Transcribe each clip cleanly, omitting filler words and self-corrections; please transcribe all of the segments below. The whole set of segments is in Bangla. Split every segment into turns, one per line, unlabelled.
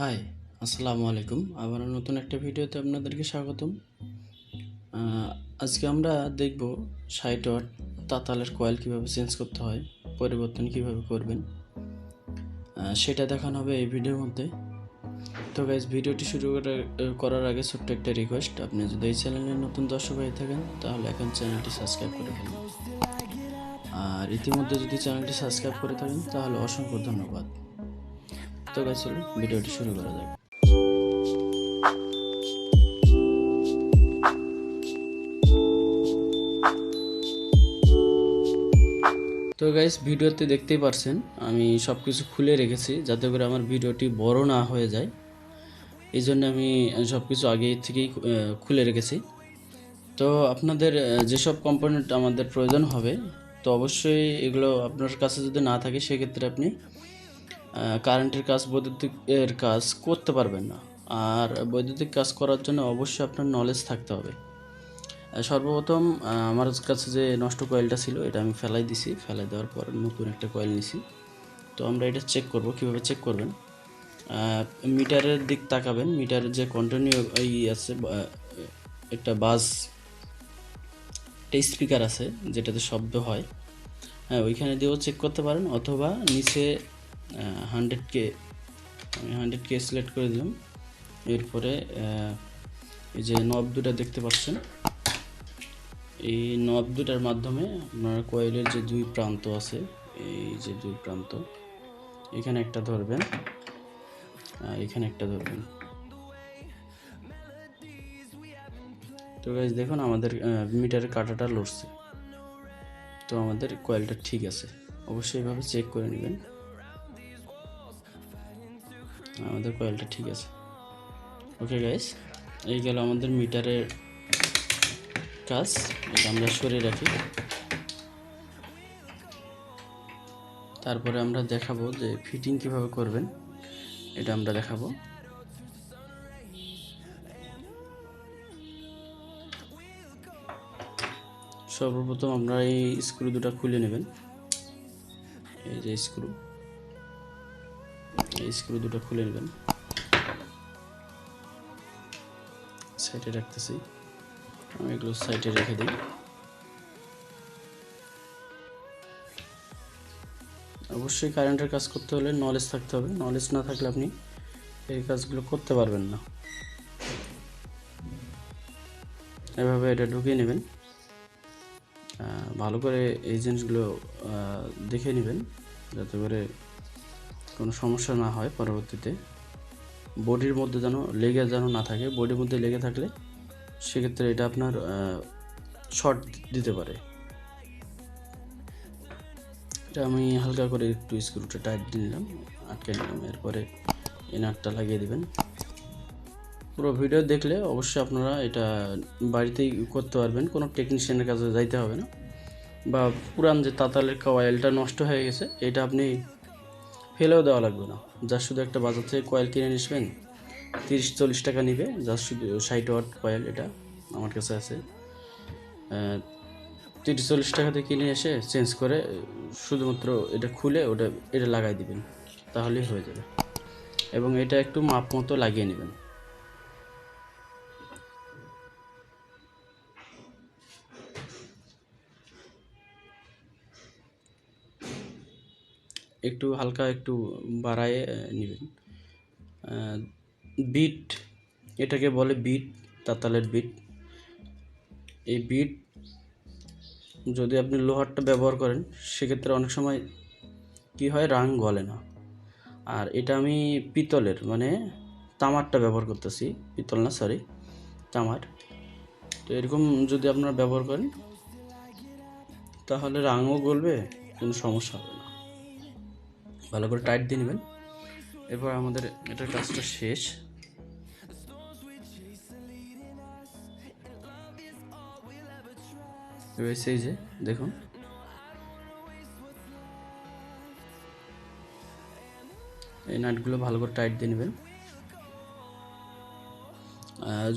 হাই, আসসালামু আলাইকুম। আবার নতুন একটা ভিডিওতে আপনাদেরকে স্বাগতম। আজকে আমরা দেখব ৬০ ওয়াট তাতালের কয়েল কীভাবে চেঞ্জ করতে হয়, পরিবর্তন কীভাবে করবেন, সেটা দেখানো হবে এই ভিডিওর মধ্যে। তো গাইজ, ভিডিওটি শুরু করার আগে ছোট্ট একটা রিকোয়েস্ট, আপনি যদি এই চ্যানেলের নতুন দর্শক হয়ে থাকেন তাহলে এখন চ্যানেলটি সাবস্ক্রাইব করে ফেলুন। আর ইতিমধ্যে যদি চ্যানেলটি সাবস্ক্রাইব করে থাকেন তাহলে অসংখ্য ধন্যবাদ। তো গাইজ, চলুন ভিডিওটি শুরু করা যাক। তো গাইস, ভিডিওতে দেখতেই পারছেন আমি সব কিছু খুলে রেখেছি যাতে করে আমার ভিডিওটি বড় না হয়ে যায়। এই জন্য আমি সব কিছু আগে থেকেই খুলে রেখেছি। তো আপনাদের যেসব কম্পোনেন্ট আমাদের প্রয়োজন হবে, তো অবশ্যই এগুলো আপনার কাছে যদি না থাকে সেক্ষেত্রে আপনি কারেন্টের কাজ, বৈদ্যুতিকের কাজ করতে পারবেন না। আর বৈদ্যুতিক কাজ করার জন্য অবশ্যই আপনার নলেজ থাকতে হবে। সর্বপ্রথম আমার কাছে যে নষ্ট কয়েলটা ছিল এটা আমি ফেলাই দিছি। ফেলাই দেওয়ার পর নতুন একটা কয়েল নিছি। তো আমরা এটা চেক করব। কিভাবে চেক করবেন? মিটারের দিক তাকাবেন। মিটারের যে কন্টিনিউ আছে, একটা বাস স্পিকার আছে যেটাতে শব্দ হয়, হ্যাঁ, ওইখানে দিয়েও চেক করতে পারেন। অথবা নিচে 100K, আমি 100K সিলেক্ট করে দিলাম। এরপরে এই যে নব দুটা দেখতে পাচ্ছেন, এই নব দুটার মাধ্যমে আপনার কয়েলের যে দুই প্রান্ত আছে, এই যে দুই প্রান্ত, এখানে একটা ধরবেন, এখানে একটা ধরবেন। তো গাইস, দেখুন আমাদের মিটারের কাঁটাটা লড়ছে। তো আমাদের কয়েলটা ঠিক আছে। অবশ্যই এভাবে চেক করে নেবেন। আমাদের কয়েলটা ঠিক আছে। ওকে গাইস, এই গেল আমাদের মিটারের কাজ। এটা আমরা সরিয়ে রাখি। তারপরে আমরা দেখাবো যে ফিটিং কিভাবে করবেন, এটা আমরা দেখাবো। সর্বপ্রথম আমরা এই স্ক্রু দুটো খুলে নেবেন। এই যে স্ক্রু, এই স্ক্রু দুটো খুলে নেবেন। সাইডে রাখতেছি, আমি এগুলো সাইডে রেখে দিই। অবশ্যই কারেন্টের কাজ করতে হলে নলেজ থাকতে হবে। নলেজ না থাকলে আপনি এই কাজগুলো করতে পারবেন না। এভাবে এটা ঢুকিয়ে নেবেন। ভালো করে এই জিনিসগুলো দেখে নেবেন যাতে করে কোনো সমস্যা না হয় পরবর্তীতে। বডির মধ্যে যেন না থাকে। বডির মধ্যে লেগে থাকলে সেক্ষেত্রে এটা আপনার শর্ট দিতে পারে। এটা আমি হালকা করে একটু স্ক্রুটা টাইট দিয়ে নিলাম, আটকে নিলাম। এরপরে এই নাটটা লাগিয়ে দিবেন। পুরো ভিডিও দেখলে অবশ্যই আপনারা এটা বাড়িতেই করতে পারবেন, কোনো টেকনিশিয়ানের কাছে যাইতে হবে না। বা পুরান যে তাতালের কয়েলটা নষ্ট হয়ে গেছে, এটা আপনি ফেলেও দেওয়া লাগবে না। যা শুধু একটা বাজার থেকে কয়েল কিনে নিসবেন, 30-40 টাকা নিবে। যা শুধু 60 ওয়াট কয়েল, এটা আমার কাছে আছে। 30-40 টাকাতে কিনে এসে চেঞ্জ করে শুধুমাত্র এটা খুলে এটা লাগাই দিবেন, তাহলেই হয়ে যাবে। এবং এটা একটু মাপ মতো লাগিয়ে নেবেন। একটু হালকা একটু বাড়ায় নেবেন। বিট, এটাকে বলে বিট, তাতালের বিট। এই বিট যদি আপনি লোহারটা ব্যবহার করেন সেক্ষেত্রে অনেক সময় কি হয়, রাং গলে না। আর এটা আমি পিতলের মানে তামারটা ব্যবহার করতেছি, পিতল না, সরি, তামার। তো এরকম যদি আপনারা ব্যবহার করেন তাহলে রাঙও গলবে, কোনো সমস্যা হবে না। ভালো করে টাইট দিয়ে নেবেন। এরপর আমাদের এটার কাজটা শেষ। এবার সেই যে দেখুন, এই নাটগুলো ভালো করে টাইট দিয়ে নেবেন।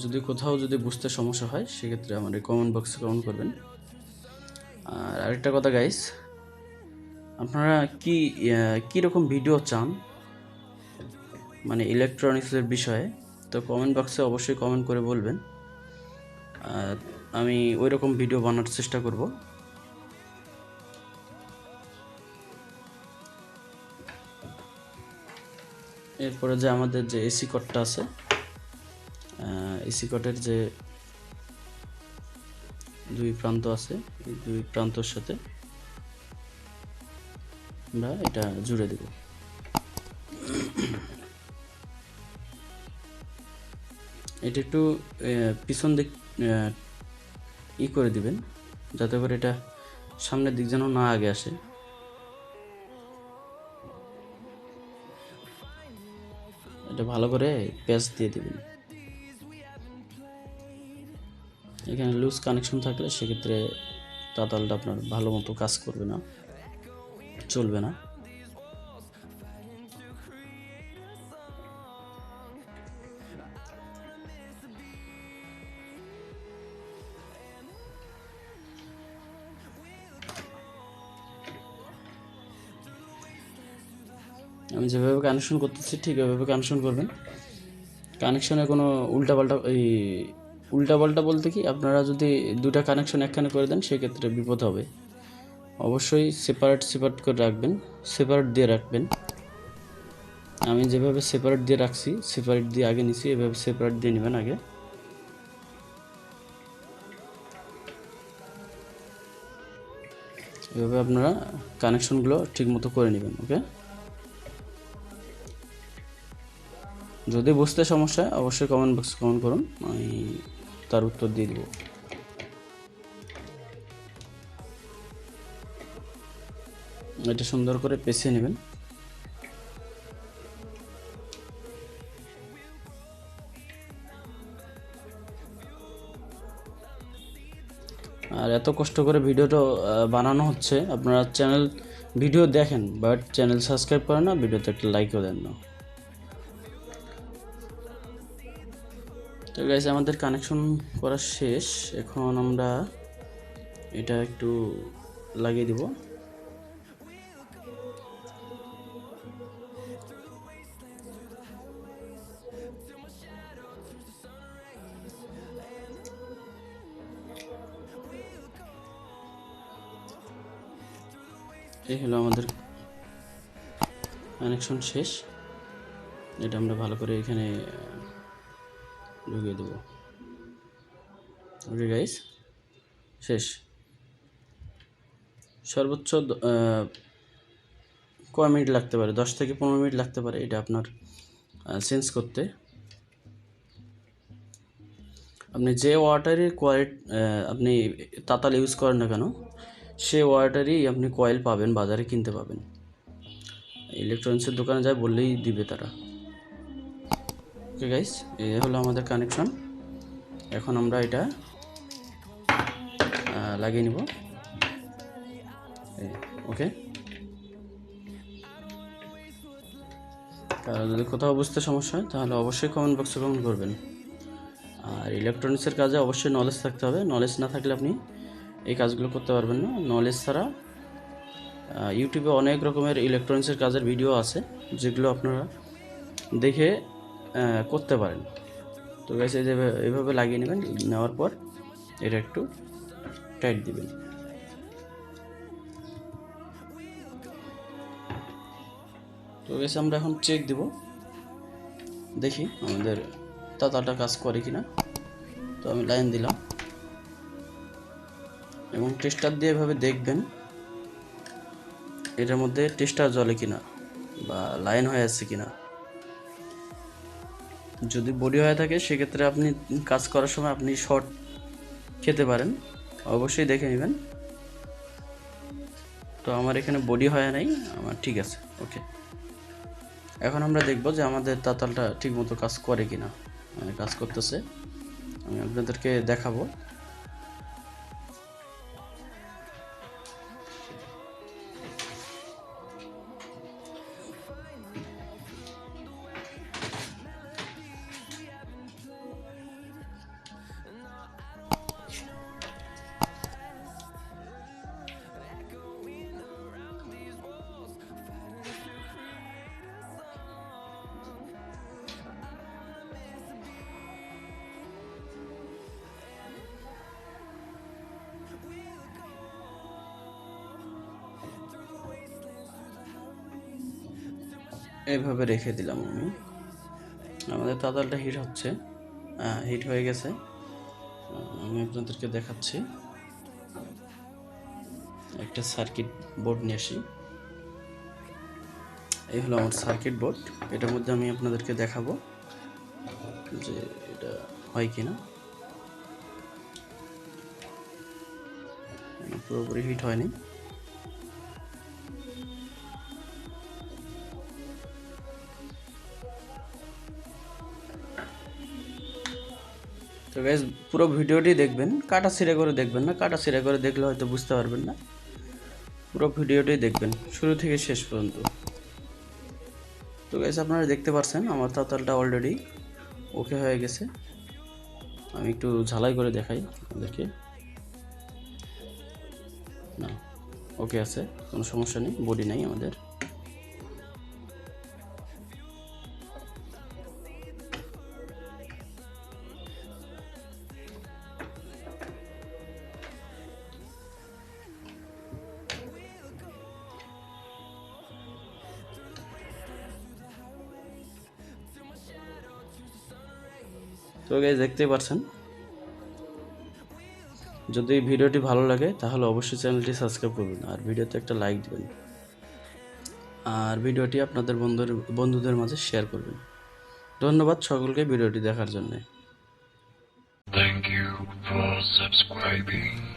যদি কোথাও বুঝতে সমস্যা হয় সেক্ষেত্রে আমাদের কমেন্ট বক্সে কমেন্ট করবেন। আর আরেকটা কথা গাইস, আপনারা কীরকম ভিডিও চান মানে ইলেকট্রনিক্সের বিষয়ে, তো কমেন্ট বক্সে অবশ্যই কমেন্ট করে বলবেন। আমি ওই রকম ভিডিও বানানোর চেষ্টা করব। এরপরে যে আমাদের যে এসি কটটা আছে, এসি কটের যে দুই প্রান্ত আছে, এই দুই প্রান্তর সাথে আমরা এটা জুড়ে দেব। এটা একটু পিছন দিক করে দিবেন, যাতে করে এটা সামনের দিক যেন না আগে আসে। এটা ভালো করে প্যাচ দিয়ে দিবেন। এখানে লুজ কানেকশন থাকলে সেক্ষেত্রে তাতালটা আপনার ভালো মতো কাজ করবে না, চলবে না। আমি যেভাবে কানেকশন করতেছি ঠিক ওইভাবে কানেকশন করবেন। কানেকশনে কোনো উল্টাপাল্টা বলতে কি, আপনারা যদি দুটা কানেকশন একখানে করে দেন সেক্ষেত্রে বিপদ হবে। অবশ্যই সেপারেট করে রাখবেন, সেপারেট দিয়ে রাখবেন। আমি যেভাবে সেপারেট দিয়ে রাখছি, সেপারেট দিয়ে আগে নিছি, এভাবে সেপারেট দিয়ে নেবেন আগে। এভাবে আপনারা কানেকশনগুলো ঠিক মতো করে নেবেন। ওকে, যদি বুঝতে সমস্যা হয় অবশ্যই কমেন্ট বক্সে কমেন্ট করুন, আমি তার উত্তর দিয়ে দেব। এটা সুন্দর করে পেঁচিয়ে নেবেন। আর এত কষ্ট করে ভিডিওটা বানানো হচ্ছে, আপনারা ভিডিও দেখেন বাট চ্যানেল সাবস্ক্রাইব করেন না, ভিডিওতে একটা লাইকও দেন না। তো গাইস, আমাদের কানেকশন করা শেষ। এখন আমরা এটা একটু লাগিয়ে দিব। এই হলো আমাদের কানেকশন শেষ। এটা আমরা ভালো করে এখানে ঢুকিয়ে দেব। ওকে গাইস, শেষ। সর্বোচ্চ কয় মিনিট লাগতে পারে? 10 থেকে 15 মিনিট লাগতে পারে এটা আপনার চেঞ্জ করতে। আপনি যে ওয়াটারের আপনি তাতাল ইউজ করেন না কেন, সে ওয়াটারই আপনি কয়েল পাবেন, বাজারে কিনতে পাবেন। ইলেকট্রনিক্সের দোকানে যায় বললেই দিবে তারা। ওকে গাইস, এই হলো আমাদের কানেকশন। এখন আমরা এটা লাগিয়ে নিব। ওকে, কারো যদি কোথাও বুঝতে সমস্যা হয় তাহলে অবশ্যই কমেন্ট বক্সে কমেন্ট করবেন। আর ইলেকট্রনিক্সের কাজে অবশ্যই নলেজ থাকতে হবে। নলেজ না থাকলে আপনি এই কাজগুলো করতে পারবেন না। নলেজ ছাড়া ইউটিউবে অনেক রকমের ইলেকট্রনিক্সের কাজের ভিডিও আছে, যেগুলো আপনারা দেখে করতে পারেন। তো গাইস, এইভাবে লাগিয়ে নেবেন। নেওয়ার পর এটা একটু টাইট দিবেন। তো গাইস, আমরা এখন চেক দেব, দেখি আমাদের তাতাটা কাজ করে কিনা। তো আমি লাইন দিলাম এবং টেস্টার দিয়ে এভাবে দেখবেন এটার মধ্যে টেস্টার জ্বলে কিনা বা লাইন হয়ে আছে কিনা। যদি বডি হয়ে থাকে সেক্ষেত্রে আপনি কাজ করার সময় আপনি শর্ট খেতে পারেন, অবশ্যই দেখে নেবেন। তো আমার এখানে বডি হয় নাই, আমার ঠিক আছে। ওকে, এখন আমরা দেখব যে আমাদের তাতালটা ঠিকমতো কাজ করে কিনা। কাজ করতেছে, আমি আপনাদেরকে দেখাবো। এইভাবে রেখে দিলাম আমি। আমাদের তাতালটা হিট হচ্ছে, হিট হয়ে গেছে। আমি আপনাদেরকে দেখাচ্ছি। একটা সার্কিট বোর্ড নিয়ে আসি। এই হলো আমার সার্কিট বোর্ড। এটার মধ্যে আমি আপনাদেরকে দেখাবো যে এটা হয় কিনা। পুরোপুরি হিট হয়নি। তো গাইস, পুরো ভিডিওটি দেখবেন, কাটা ছিঁড়া করে দেখবেন না। কাটা ছিঁড়া করে দেখলে হয়তো বুঝতে পারবেন না। পুরো ভিডিওটি দেখবেন শুরু থেকে শেষ পর্যন্ত। তো গাইস, আপনারা দেখতে পাচ্ছেন আমার তাতালটা অলরেডি ওকে হয়ে গেছে। আমি একটু ঝালাই করে দেখাই আপনাদেরকে। না, ওকে আছে, কোনো সমস্যা নেই, বডি নাই আমাদের। তো গাইস, দেখতেই পাচ্ছেন। যদি ভিডিওটি ভালো লাগে তাহলে অবশ্যই চ্যানেলটি সাবস্ক্রাইব করবেন আর ভিডিওতে একটা লাইক দিবেন, আর ভিডিওটি আপনাদের বন্ধুদের মাঝে শেয়ার করবেন। ধন্যবাদ সকলকে ভিডিওটি দেখার জন্য।
Thank you for subscribing.